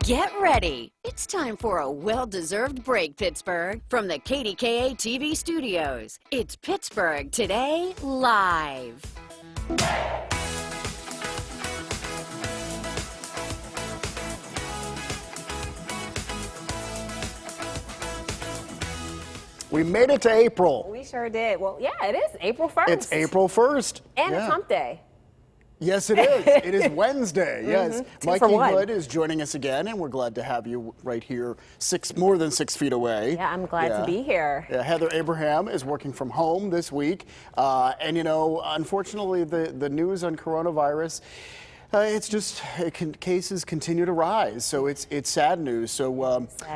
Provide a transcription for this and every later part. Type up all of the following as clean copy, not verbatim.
Get ready. It's time for a well-deserved break, Pittsburgh. From the KDKA TV studios, it's Pittsburgh Today Live. We made it to April. We sure did. Well, yeah, it is April 1st. It's April 1st. And it's hump day. Yes, it is. It is Wednesday. Yes. Mikey Hood is joining us again, and we're glad to have you right here, more than 6 feet away. Yeah, I'm glad to be here. Yeah, Heather Abraham is working from home this week. And, you know, unfortunately, the news on coronavirus, cases continue to rise, so it's sad news. So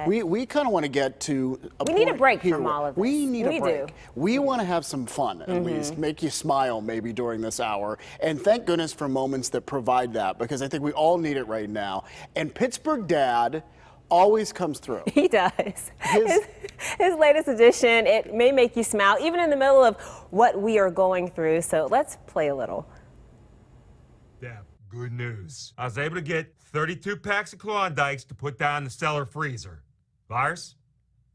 we kind of want to get to we need a break from all of this. We need a break. We want to have some fun, at least, make you smile maybe during this hour. And thank goodness for moments that provide that, because I think we all need it right now. And Pittsburgh Dad always comes through. He does. His latest edition, it may make you smile, even in the middle of what we are going through. So let's play a little. Yeah. Good news. I was able to get 32 packs of Klondikes to put down in the cellar freezer. Virus?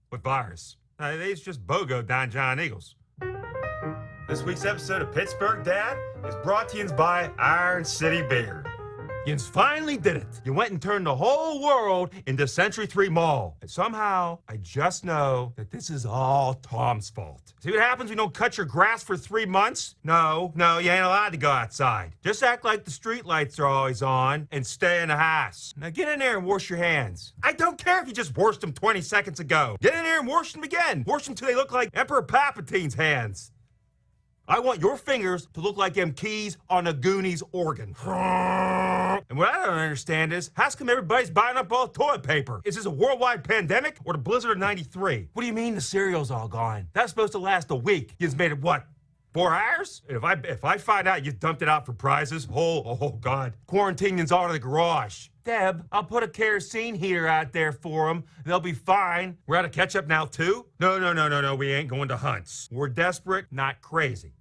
What virus? These just BOGO Don John Eagles. This week's episode of Pittsburgh Dad is brought to you by Iron City Beer. Yins finally did it. You went and turned the whole world into Century 3 Mall. And somehow, I just know that this is all Tom's fault. See what happens when you don't cut your grass for 3 months? No, you ain't allowed to go outside. Just act like the street lights are always on and stay in the house. Now get in there and wash your hands. I don't care if you just washed them 20 seconds ago. Get in there and wash them again. Wash them till they look like Emperor Palpatine's hands. I want your fingers to look like them keys on a Goonies organ. And what I don't understand is, how come everybody's buying up all toilet paper? Is this a worldwide pandemic or the blizzard of '93? What do you mean the cereal's all gone? That's supposed to last a week. You just made it, what, 4 hours? If I find out you dumped it out for prizes, oh God. Quarantining's all in the garage. Deb, I'll put a kerosene heater out there for them. They'll be fine. We're out of ketchup now, too? No, we ain't going to Hunt's. We're desperate, not crazy.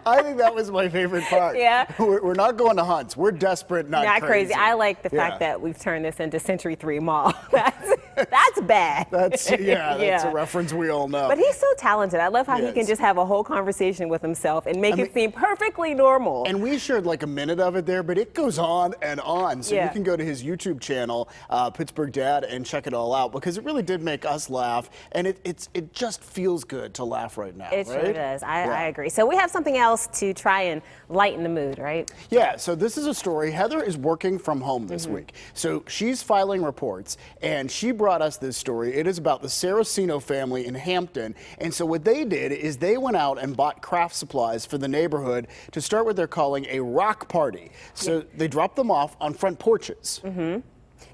I think that was my favorite part. Yeah. We're not going to Hunt's. We're desperate, not crazy. I like the fact that we've turned this into Century 3 Mall. That's bad. That's a reference we all know. But he's so talented. I love how he can just have a whole conversation with himself and make it seem perfectly normal. And we shared like a minute of it there, but it goes on and on. So you can go to his YouTube channel, Pittsburgh Dad, and check it all out, because it really did make us laugh, and it just feels good to laugh right now. It sure does. I agree. So we have something else to try and lighten the mood, right? Yeah, so this is a story. Heather is working from home this week. So she's filing reports, and she brought us this story. It is about the Saraceno family in Hampton. And so what they did is they went out and bought craft supplies for the neighborhood to start what they're calling a rock party. So they dropped them off on front porches.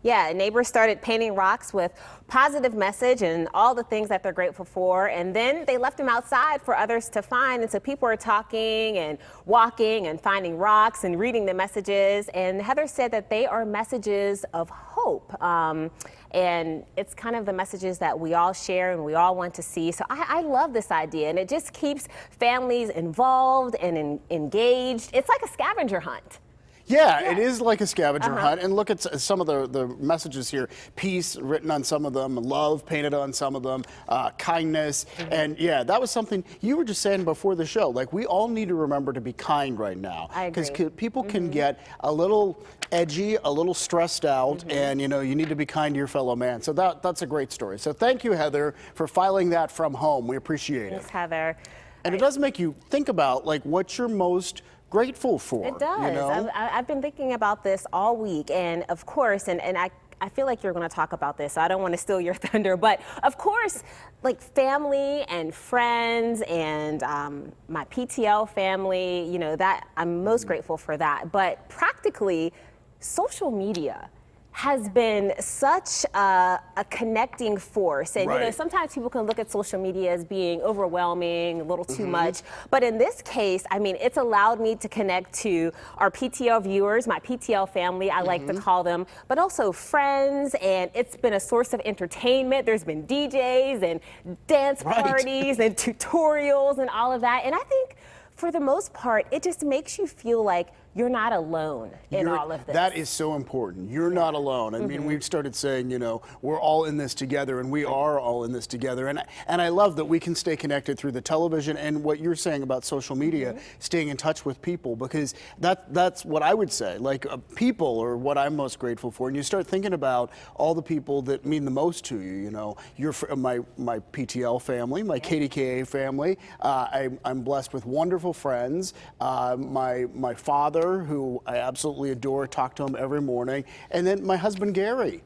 Yeah, neighbors started painting rocks with positive message and all the things that they're grateful for, and then they left them outside for others to find. And so people are talking and walking and finding rocks and reading the messages. And Heather said that they are messages of hope. And it's kind of the messages that we all share and we all want to see. So I love this idea, and it just keeps families involved and engaged. It's like a scavenger hunt. Yeah, it is like a scavenger hunt. And look at some of the messages here. Peace written on some of them, love painted on some of them, kindness. And yeah, that was something you were just saying before the show. Like, we all need to remember to be kind right now. I agree. Because people can get a little edgy, a little stressed out, and you know, you need to be kind to your fellow man. So that's a great story. So thank you, Heather, for filing that from home. We appreciate it. Thanks, Heather. And it does make you think about, like, what you're most grateful for. It does. You know? I've been thinking about this all week, and of course, and I feel like you're going to talk about this, so I don't want to steal your thunder, but of course, like family and friends and my PTL family, you know, that I'm most grateful for that. But practically, social media has been such a connecting force. And, you know, sometimes people can look at social media as being overwhelming, a little too much. But in this case, I mean, it's allowed me to connect to our PTL viewers, my PTL family, I like to call them, but also friends. And it's been a source of entertainment. There's been DJs and dance parties and tutorials and all of that. And I think for the most part, it just makes you feel like you're not alone in all of this. That is so important. You're not alone. I mean, we've started saying, you know, we're all in this together, and we are all in this together. And I love that we can stay connected through the television and what you're saying about social media, staying in touch with people, because that's what I would say. Like, people are what I'm most grateful for. And you start thinking about all the people that mean the most to you. You know, my PTL family, my KDKA family. I'm blessed with wonderful friends. My father, who I absolutely adore, talk to him every morning, and then my husband Gary.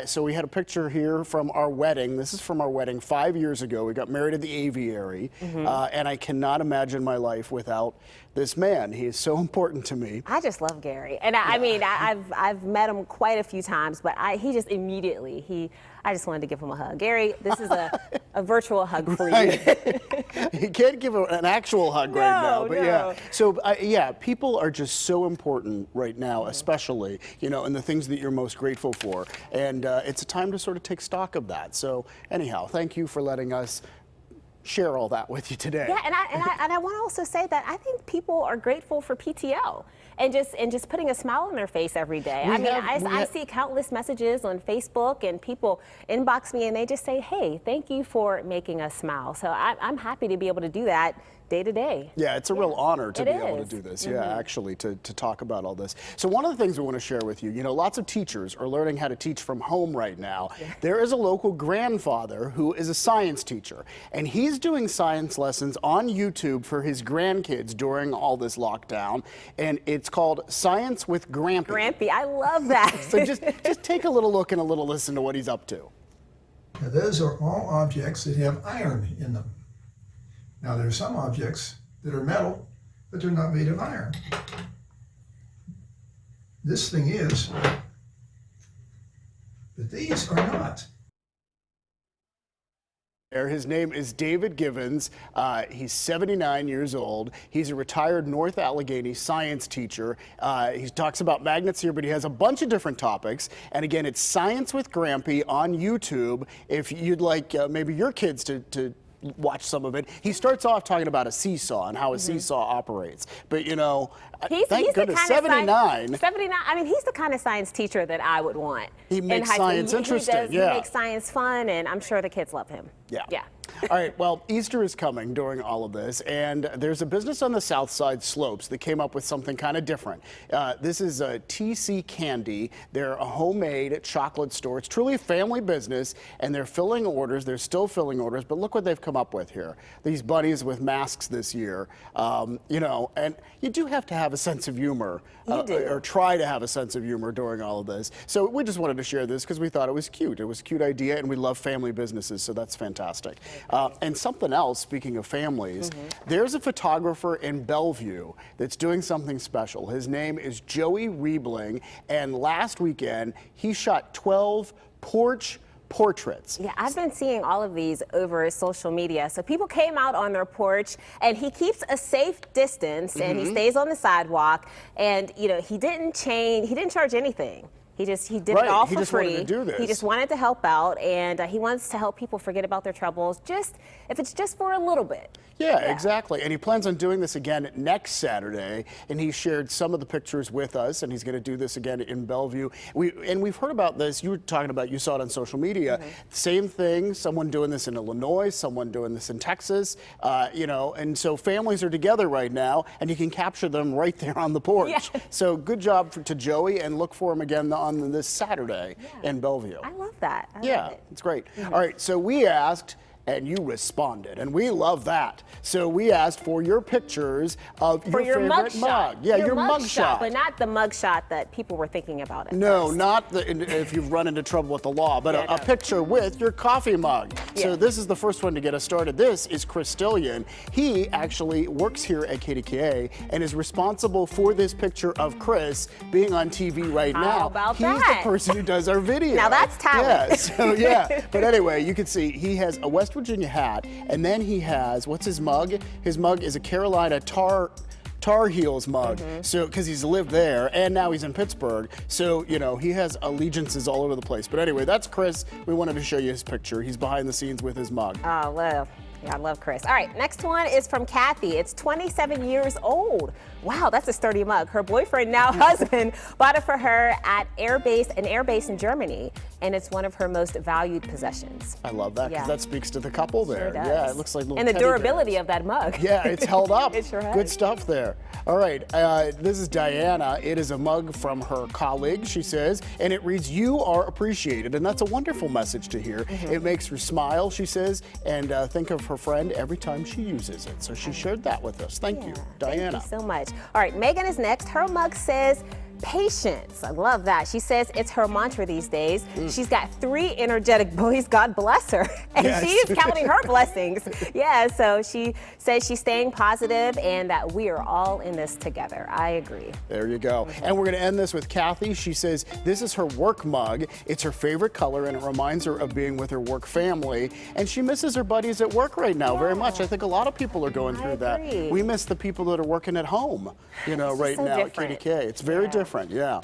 So we had a picture here from our wedding. This is from our wedding 5 years ago. We got married at the aviary, and I cannot imagine my life without this man. He is so important to me. I just love Gary, and I mean, I've met him quite a few times, but he just immediately I just wanted to give him a hug. Gary, this is a virtual hug for you. You can't give an actual hug right now, but yeah. So yeah, people are just so important right now, especially, you know, in the things that you're most grateful for, and it's a time to sort of take stock of that. So anyhow, thank you for letting us share all that with you today. Yeah, and I want to also say that I think people are grateful for PTL and just putting a smile on their face every day. I see countless messages on Facebook, and people inbox me and they just say, hey, thank you for making us smile. So I'm happy to be able to do that day to day. Yeah, it's a real honor to be able to do this. Yeah, actually, to talk about all this. So one of the things we want to share with you, you know, lots of teachers are learning how to teach from home right now. There is a local grandfather who is a science teacher, and he's doing science lessons on YouTube for his grandkids during all this lockdown, and it's called Science with Grampy. Grampy, I love that. So just take a little look and a little listen to what he's up to. Now, those are all objects that have iron in them. Now, there are some objects that are metal, but they're not made of iron. This thing is, but these are not. His name is David Givens. He's 79 years old. He's a retired North Allegheny science teacher. He talks about magnets here, but he has a bunch of different topics. And again, it's Science with Grampy on YouTube. If you'd like maybe your kids to watch some of it. He starts off talking about a seesaw and how a seesaw operates. But you know, thank goodness, 79. 79. I mean, he's the kind of science teacher that I would want. He makes science interesting. He makes science fun, and I'm sure the kids love him. Yeah. All right, well, Easter is coming during all of this, and there's a business on the South Side Slopes that came up with something kind of different. This is a TC Candy. They're a homemade chocolate store. It's truly a family business, and they're filling orders. They're still filling orders, but look what they've come up with here. These bunnies with masks this year, you know, and you do have to have a sense of humor, or try to have a sense of humor during all of this. So we just wanted to share this because we thought it was cute. It was a cute idea, and we love family businesses, so that's fantastic. And something else, speaking of families, there's a photographer in Bellevue that's doing something special. His name is Joey Riebling, and last weekend he shot 12 porch portraits. Yeah, I've been seeing all of these over social media. So people came out on their porch, and he keeps a safe distance, and he stays on the sidewalk, and you know, he didn't charge anything. He did it all for free. He just wanted to do this. He just wanted to help out, and he wants to help people forget about their troubles, just if it's just for a little bit. Yeah, exactly. And he plans on doing this again next Saturday, and he shared some of the pictures with us, and he's going to do this again in Bellevue. We've heard about this. You were talking about, you saw it on social media. Same thing, someone doing this in Illinois, someone doing this in Texas, you know, and so families are together right now, and you can capture them right there on the porch. So good job to Joey, and look for him again on this Saturday in Bellevue. I love that. I love it. It's great. All right, so we asked, and you responded, and we love that. So we asked for your pictures of your favorite mug. Yeah, your mug shot. But not the mug shot that people were thinking about at No, first. not if you've run into trouble with the law, but a picture with your coffee mug. So this is the first one to get us started. This is Chris Stillion. He actually works here at KDKA and is responsible for this picture of Chris being on TV right now. How about He's that? the person who does our video. Now that's talent. But anyway, you can see he has a West Virginia hat, and then he has, what's his mug? His mug is a Carolina Tar Heels mug, so because he's lived there and now he's in Pittsburgh, so you know he has allegiances all over the place. But anyway, that's Chris. We wanted to show you his picture. He's behind the scenes with his mug. Oh well, Yeah, I love Chris. All right, next one is from Kathy. It's 27 years old. Wow, that's a sturdy mug. Her boyfriend, now husband, bought it for her at an air base in Germany, and it's one of her most valued possessions. I love that because Yeah. that speaks to the couple there. Sure does. Yeah, it looks like little And the teddy durability bears. of that mug. Yeah, it's held up. It sure has. Good stuff there. All right, this is Diana. It is a mug from her colleague, she says, and it reads, "You are appreciated," and that's a wonderful message to hear. It makes her smile, she says, and think of her friend every time she uses it. So she shared that with us. Thank you, Diana. Thank you so much. All right, Megan is next. Her mug says, patience. I love that. She says it's her mantra these days. She's got 3 energetic boys, God bless her. And Yes. she is counting her blessings. Yeah, so she says she's staying positive and that we are all in this together. I agree. There you go. And we're going to end this with Kathy. She says this is her work mug. It's her favorite color, and it reminds her of being with her work family. And she misses her buddies at work right now very much. I think a lot of people are going through that. agree. We miss the people that are working at home, right so now different. at KDKA. It's very different, yeah.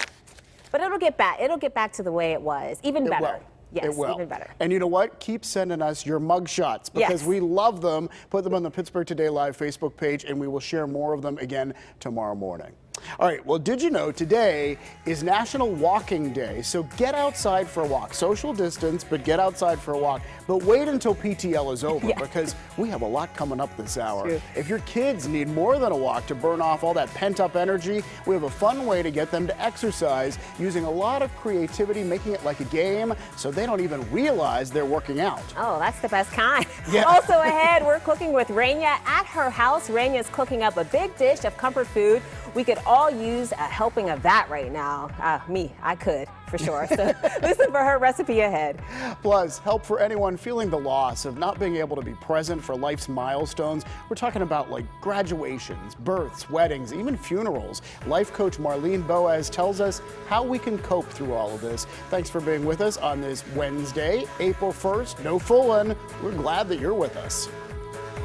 But it'll get back. It'll get back to the way it was. Even better. It will. Yes, It will. even better. And you know what? Keep sending us your mug shots because Yes. we love them. Put them on the Pittsburgh Today Live Facebook page, and we will share more of them again tomorrow morning. All right, well, did you know today is National Walking Day? So get outside for a walk. Social distance, but get outside for a walk. But wait until PTL is over because we have a lot coming up this hour. True. If your kids need more than a walk to burn off all that pent-up energy, we have a fun way to get them to exercise using a lot of creativity, making it like a game so they don't even realize they're working out. Oh, that's the best kind. Yeah. Also ahead, we're cooking with Raina at her house. Raina is cooking up a big dish of comfort food. We could all use a helping of that right now. I could, for sure. So listen for her recipe ahead. Plus, help for anyone feeling the loss of not being able to be present for life's milestones. We're talking about like graduations, births, weddings, even funerals. Life coach Marlene Boaz tells us how we can cope through all of this. Thanks for being with us on this Wednesday, April 1st. No fooling. We're glad that you're with us.